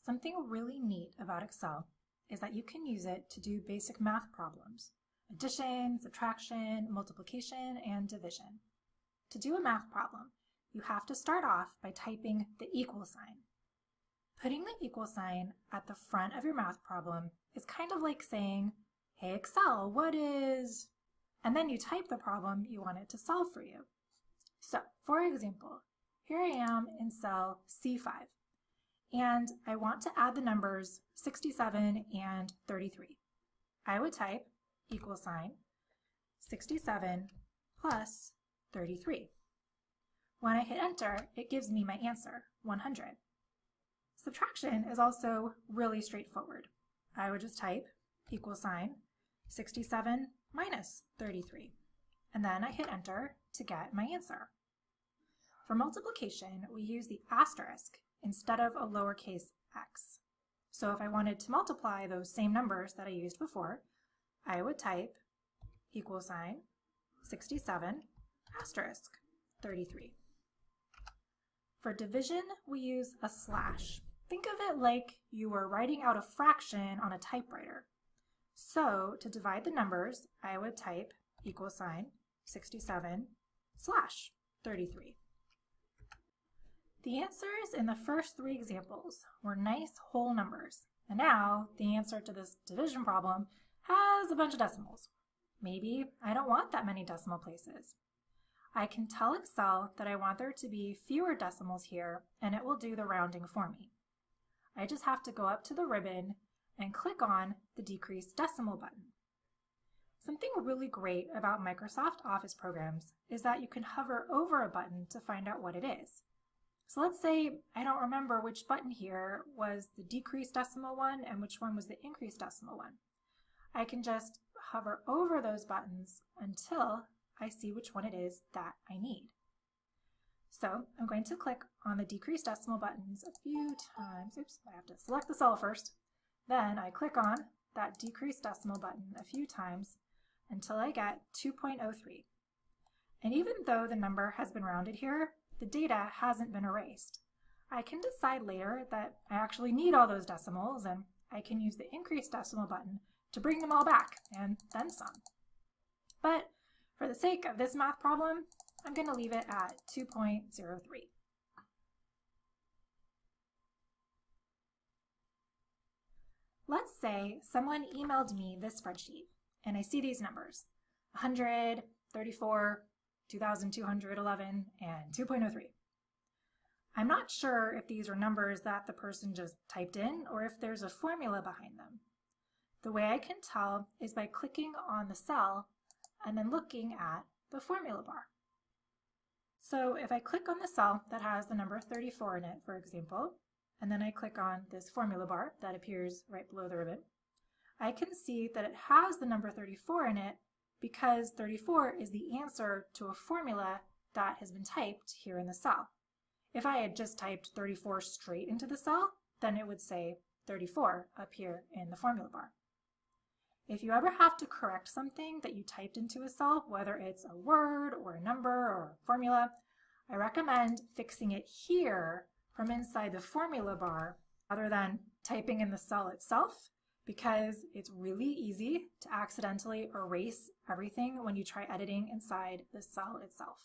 Something really neat about Excel is that you can use it to do basic math problems: addition, subtraction, multiplication, and division. To do a math problem, you have to start off by typing the equal sign. Putting the equal sign at the front of your math problem is kind of like saying, "Hey Excel, what is..." and then you type the problem you want it to solve for you. So, for example, here I am in cell C5, and I want to add the numbers 67 and 33. I would type equal sign 67 plus 33. When I hit enter, it gives me my answer, 100. Subtraction is also really straightforward. I would just type equal sign 67 minus 33, and then I hit enter to get my answer. For multiplication, we use the asterisk instead of a lowercase x. So if I wanted to multiply those same numbers that I used before, I would type equal sign 67 asterisk 33. For division, we use a slash. Think of it like you were writing out a fraction on a typewriter. So to divide the numbers, I would type equal sign 67 slash 33. The answers in the first three examples were nice whole numbers, and now the answer to this division problem has a bunch of decimals. Maybe I don't want that many decimal places. I can tell Excel that I want there to be fewer decimals here, and it will do the rounding for me. I just have to go up to the ribbon and click on the decrease decimal button. Something really great about Microsoft Office programs is that you can hover over a button to find out what it is. So let's say I don't remember which button here was the decreased decimal one and which one was the increased decimal one. I can just hover over those buttons until I see which one it is that I need. So I'm going to click on the decreased decimal buttons a few times. Oops, I have to select the cell first. Then I click on that decreased decimal button a few times until I get 2.03. And even though the number has been rounded here, the data hasn't been erased. I can decide later that I actually need all those decimals, and I can use the increased decimal button to bring them all back, and then some. But for the sake of this math problem, I'm going to leave it at 2.03. Let's say someone emailed me this spreadsheet, and I see these numbers, 100, 34, 2,211, and 2.03. I'm not sure if these are numbers that the person just typed in or if there's a formula behind them. The way I can tell is by clicking on the cell and then looking at the formula bar. So if I click on the cell that has the number 34 in it, for example, and then I click on this formula bar that appears right below the ribbon, I can see that it has the number 34 in it because 34 is the answer to a formula that has been typed here in the cell. If I had just typed 34 straight into the cell, then it would say 34 up here in the formula bar. If you ever have to correct something that you typed into a cell, whether it's a word or a number or a formula, I recommend fixing it here from inside the formula bar rather than typing in the cell itself, because it's really easy to accidentally erase everything when you try editing inside the cell itself.